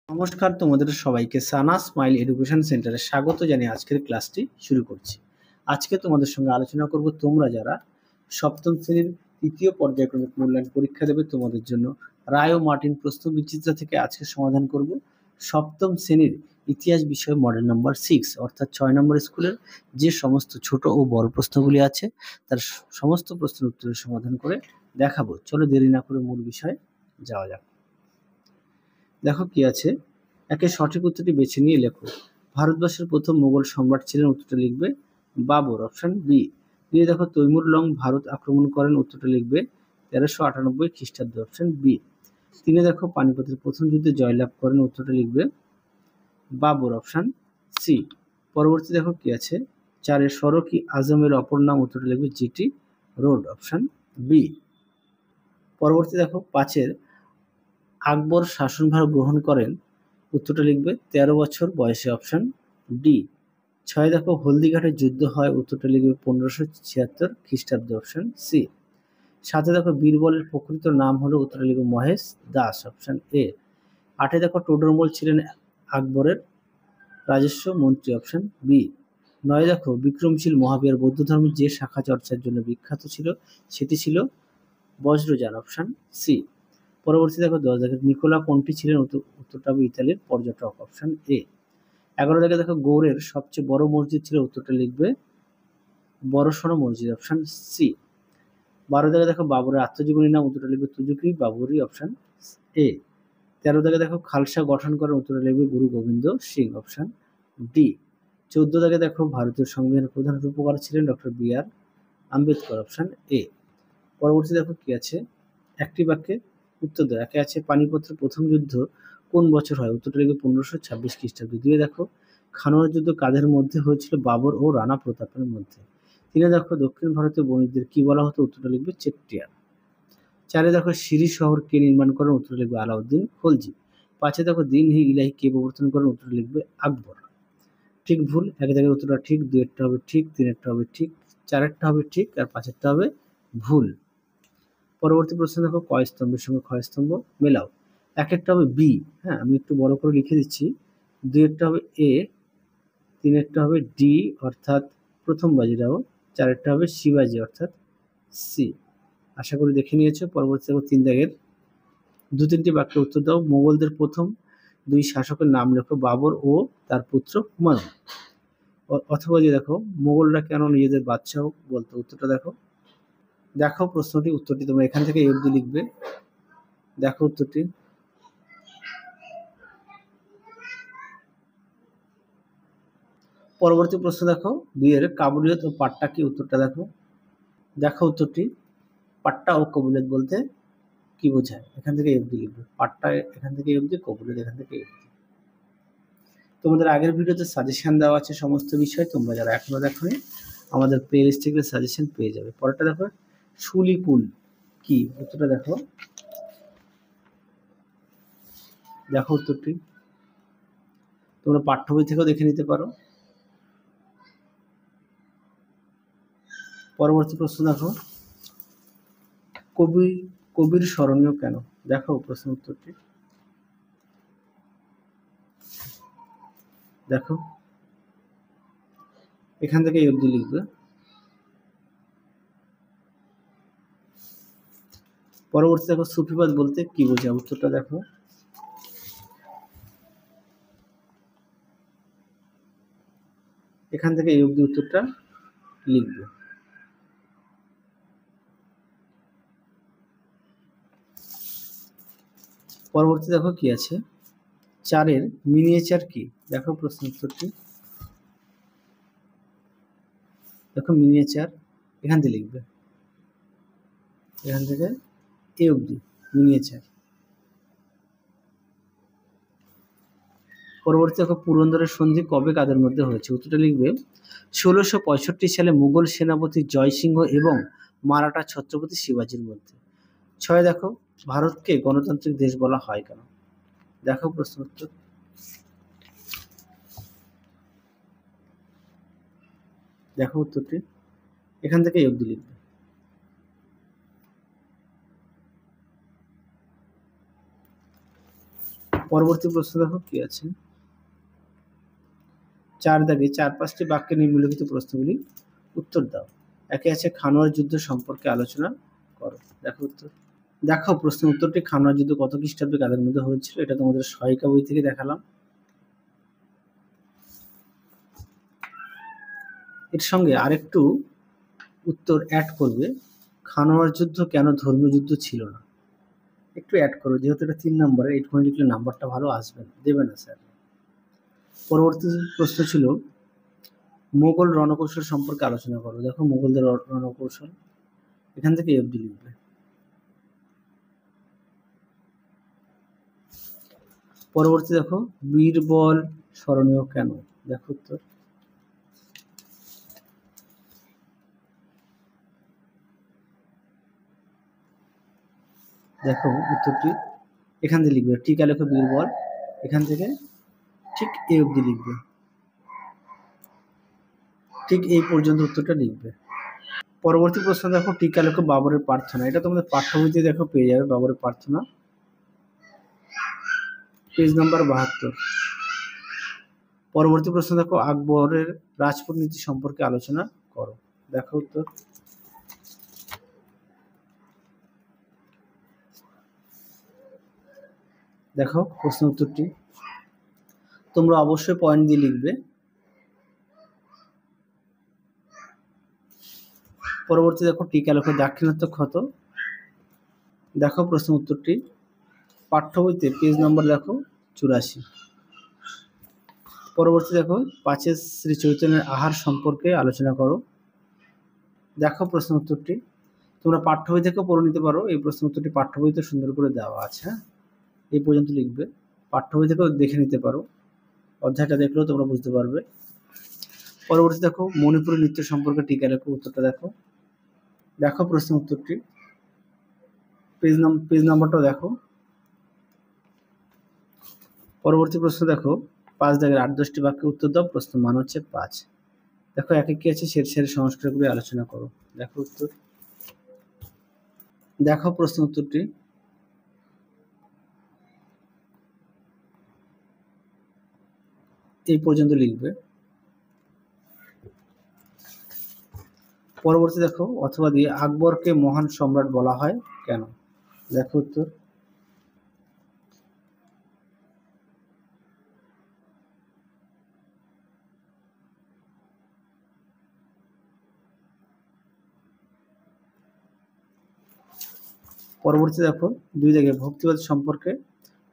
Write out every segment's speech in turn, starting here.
নমস্কার, তোমাদের সবাইকে সানা স্মাইল এডুকেশন সেন্টারে স্বাগত জানিয়ে আজকের ক্লাসটি শুরু করছি। আজকে তোমাদের সঙ্গে আলোচনা করব তোমরা যারা সপ্তম শ্রেণীর তৃতীয় পর্যায়ক্রমিক মূল্যায়ন পরীক্ষা দেবে তোমাদের জন্য রায় ও মার্টিন প্রশ্ন বিচিত্রা থেকে আজকে সমাধান করব সপ্তম শ্রেণীর ইতিহাস বিষয় মডেল নাম্বার 6 অর্থাৎ 6 নম্বর স্কুলের যে সমস্ত ছোট ও বড় প্রশ্নগুলি আছে তার সমস্ত প্রশ্নের উত্তরের সমাধান করে দেখাবো। চলো দেরি না করে মূল বিষয়ে যাওয়া যাক। দেখো কি আছে, একে সঠিক উত্তরটি বেছে নিয়ে লেখো। ভারতবর্ষের প্রথম মোগল সম্রাট ছিলেন, উত্তরটা লিখবে বাবর, অপশন বি। দিয়ে দেখো তৈমুর লং ভারত আক্রমণ করেন, উত্তরটা লিখবে 1398 খ্রিস্টাব্দে, অপশন বি। তিনি দেখো পানিপথের প্রথম যুদ্ধে জয়লাভ করেন, উত্তরটা লিখবে বাবর, অপশন সি। পরবর্তী দেখো কি আছে, 4 সড়ক ই আজমের অপর নাম, উত্তরটা লিখবে জিটি রোড, অপশন বি। পরবর্তী দেখো 5 আকবর শাসনভার গ্রহণ করেন, উত্তরটা লিখবে 13 বছর বয়সে, অপশন ডি। 6 দেখো হলদিঘাটের যুদ্ধ হয়, উত্তরটা লিখবে 1576 খ্রিস্টাব্দে, অপশন সি। 7 দেখো বীরবলের প্রকৃত নাম হলো, উত্তরটা লিখবে মহেশ দাস, অপশন এ। 8 দেখো টোডরমল ছিলেন আকবরের রাজস্ব মন্ত্রী, অপশন বি। 9 দেখো বিক্রমশীল মহাবীর বৌদ্ধ ধর্মের যে শাখা চর্চার জন্য বিখ্যাত ছিল সেটি ছিল বজ্রযান, অপশন সি। পরবর্তী দেখো 10 দেখো নিকোলা কন্টি ছিলেন, উত্তরটা হবে ইতালির পর্যটক, অপশন এ। 11 দেখো গৌড়ের সবচেয়ে বড় মসজিদ ছিল, উত্তরটা লিখবে বড়সড় মসজিদ, অপশন সি। 12 দেখো বাবরের আত্মজীবনী নাম, উত্তরটা লিখবে তুজুকি বাবরি, অপশন এ। 13 দেখো খালসা গঠন করেন, উত্তরটা লিখবে গুরু গোবিন্দ সিং, অপশন ডি। 14 দেখো ভারতীয় সংবিধানের প্রধান রূপকার ছিলেন doctor B R Ambedkar, option A. পরবর্তী দেখো কি আছে, একটি বাক্যে উত্তর দেওয়া। একে আছে পানিপথের প্রথম যুদ্ধ কোন বছর হয়, উত্তরটা লিখবে 1526 খ্রিস্টাব্দে। 2 দেখো খানোয়ার যুদ্ধ কাদের মধ্যে হয়েছিল, বাবর ও রানা প্রতাপের মধ্যে। 3 দেখো দক্ষিণ ভারতীয় বণিকদের কি বলা হতো, উত্তরটা লিখবে চেট্টিয়ার। 4 দেখো সিরি শহর কে নির্মাণ করেন, উত্তরটা লিখবে আলাউদ্দিন খলজি। 5 দেখো দিন হি ইলাহি কে প্রবর্তন করেন, উত্তরটা লিখবে আকবর। ঠিক ভুল, এক জায়গায় উত্তরটা ঠিক, 2 হবে ঠিক, 3 হবে ঠিক, 4 হবে ঠিক, আর 5 হবে ভুল। পরবর্তী প্রশ্ন দেখো ক স্তম্ভের সঙ্গে খ স্তম্ভ মেলাও। 1 হবে বি, হ্যাঁ আমি একটু বড় করে লিখে দিচ্ছি। 2 হবে এ, 3 হবে ডি অর্থাৎ প্রথম বাজিরাও, 4 হবে শিবাজি অর্থাৎ সি। আশা করি দেখে নিয়েছো। পরবর্তী দেখো 3 দাগের 2-3টি বাক্যের উত্তর দাও। মোগলদের প্রথম 2 শাসকের নাম লেখো, বাবর ও তার পুত্র হুমায়ুন। অথবা যে দেখো মোগলরা কেন নিজেদের বাদশাহ বলতো, উত্তরটা দেখো। দেখো প্রশ্নটি, উত্তরটি তোমরা এখান থেকে এই অবধি লিখবে। দেখো উত্তরটি, পরবর্তী প্রশ্ন দেখো 2 এর কাবুলিয়ত ও পাট্টা কি, উত্তরটা দেখো। দেখো উত্তরটি, পাট্টা ও কবুলিয়ত বলতে কি বোঝায়, এখান থেকে এই অবধি লিখবে। পাট্টা এখান থেকে এই অবধি, কবুলিয়ত এখান থেকে এই অবধি। তোমাদের আগের ভিডিওতে সাজেশন দেওয়া আছে সমস্ত বিষয়, তোমরা যারা এখনো দেখোনি আমাদের প্লে লিস্ট থেকে সাজেশন পেয়ে যাবে। পরেরটা দেখো শুলিপুল কি, উত্তরটা দেখো। দেখো উত্তরটি, তোমরা পাঠ্য বই থেকেও দেখে নিতে পারো। পরবর্তী প্রশ্ন দেখো কবির স্মরণীয় কেন, দেখো প্রশ্ন উত্তরটি। দেখো এখান থেকে এই অবধি লিখবে। পরবর্তী দেখো সুফিবাদ বলতে কি বোঝায়, উত্তরটা দেখো। এখান থেকে এই অবধি উত্তরটা লিখবে। পরবর্তী দেখো কি আছে, 4 এর মিনিয়েচার কি, দেখো প্রশ্ন উত্তরটি। দেখো মিনিয়েচার এখান থেকে লিখবে, এখান থেকে এই অবধি মিনিয়েচার। পরবর্তী দেখো পুরন্দরের সন্ধি কবে কাদের মধ্যে হয়েছে, উত্তরটা লিখবে 1665 সালে মুঘল সেনাপতি জয়সিংহ এবং মারাঠা ছত্রপতি শিবাজির মধ্যে। 6 দেখো ভারতকে গণতান্ত্রিক দেশ বলা হয় কেন, দেখো প্রশ্ন উত্তর। দেখো উত্তরটি, এখান থেকে এই অবধি লিখবে। পরবর্তী প্রশ্ন দেখো কি আছে, 4 দাগে 4-5টি বাক্যে নিম্নলিখিত প্রশ্নগুলি উত্তর দাও। একে আছে খানোয়ার যুদ্ধ সম্পর্কে আলোচনা করো। দেখো উত্তর, দেখো প্রশ্নের উত্তরটি, খানোয়ার যুদ্ধ কত খ্রিস্টাব্দে কাদের মধ্যে হয়েছিল? এটা তোমাদের সহায়িকা বই থেকে দেখালাম। এর সঙ্গে আরেকটু উত্তর অ্যাড করবে, খানোয়ার যুদ্ধ কেন ধর্মীয় যুদ্ধ ছিল না, একটু অ্যাড করো, যেহেতু এটা 3 নম্বরে, এইটুকুনি লিখলে নাম্বারটা ভালো আসবে না, দেবে না স্যার। পরবর্তী প্রশ্ন ছিল মোগল রণকৌশল সম্পর্কে আলোচনা করো। দেখো মোগলদের রণকৌশল, এখান থেকে অবধি লিখবে। পরবর্তী দেখো বীরবল স্মরণীয় কেন? দেখো উত্তর, দেখো উত্তরটি এখান থেকে লিখবে, টিকা লেখো বীরবল, এখান থেকে ঠিক এই অবধি লিখবে, ঠিক এই পর্যন্ত উত্তরটা লিখবে। পরবর্তী প্রশ্ন দেখো টিকা লেখো বাবরের প্রার্থনা। এটা তোমাদের পাঠ্য বইতে দেখো পেয়ে যাবে, বাবরের প্রার্থনা, পেজ নাম্বার 72। পরবর্তী প্রশ্ন দেখো আকবরের রাজপুত নীতি সম্পর্কে আলোচনা করো। দেখো উত্তর, দেখো প্রশ্ন উত্তরটি, তোমরা অবশ্যই পয়েন্ট দিয়ে লিখবে। পরবর্তী দেখো টিকা লেখো দাক্ষিণাত্য ক্ষত। দেখো প্রশ্ন উত্তরটি, পাঠ্য বইতে পেজ নম্বর দেখো 84। পরবর্তী দেখো 5 শ্রী চৈতন্যের আহার সম্পর্কে আলোচনা করো। দেখো প্রশ্ন উত্তরটি, তোমরা পাঠ্য বই থেকেও পড়ে নিতে পারো, এই প্রশ্ন উত্তরটি পাঠ্য বইতে সুন্দর করে দেওয়া আছে, হ্যাঁ, এই পর্যন্ত লিখবে, পাঠ্য বই থেকেও দেখে নিতে পারো, অধ্যায়টা দেখলেও তোমরা বুঝতে পারবে। পরবর্তী দেখো মণিপুরী নৃত্য সম্পর্কে টিকা লেখো, উত্তরটা দেখো। দেখো প্রশ্ন উত্তরটি, পেজ নাম্বারটাও দেখো। পরবর্তী প্রশ্ন দেখো 5 দাগের 8-10টি বাক্যে উত্তর দাও, প্রশ্ন মান হচ্ছে 5। দেখো একে কি আছে, শেরশাহের সংস্কারগুলি আলোচনা করো। দেখো উত্তর, দেখো প্রশ্ন উত্তরটি, এই পর্যন্ত লিখবে। পরবর্তী দেখো অথবা দিয়ে আকবরকে মহান সম্রাট বলা হয় কেন? দেখো উত্তর, পরবর্তী দেখো 2 জায়গায় ভক্তিবাদ সম্পর্কে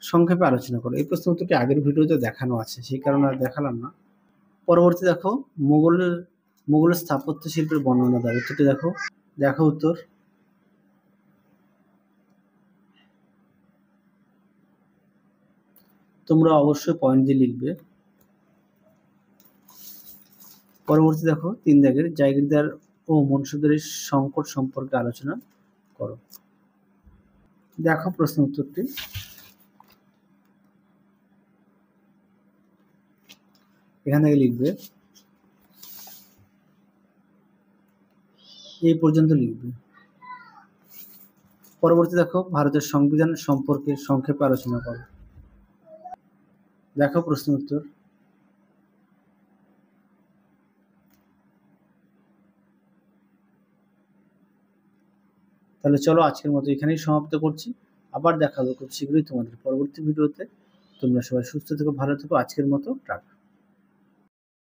সংক্ষেপে আলোচনা করো। এই প্রশ্ন উত্তরটি আগের ভিডিওতে দেখানো আছে, সেই কারণে আর দেখালাম না। পরবর্তী দেখো মোগলের স্থাপত্য শিল্পের বর্ণনা দাও। উত্তরটি দেখো, দেখো উত্তর, তোমরা অবশ্যই পয়েন্ট দিয়ে লিখবে। পরবর্তী দেখো 3 দাগের জাগিরদার ও মনসুদের সংকট সম্পর্কে আলোচনা করো। দেখো প্রশ্ন উত্তরটি, এখান থেকে লিখবে, এই পর্যন্ত লিখবে। পরবর্তী দেখো ভারতের সংবিধান সম্পর্কে সংক্ষেপে আলোচনা করো। দেখো প্রশ্ন উত্তর, তাহলে চলো আজকের মতো এখানেই সমাপ্ত করছি, আবার দেখা হবে খুব শীঘ্রই তোমাদের পরবর্তী ভিডিওতে। তোমরা সবাই সুস্থ থেকো, ভালো থেকো, আজকের মতো টাটা।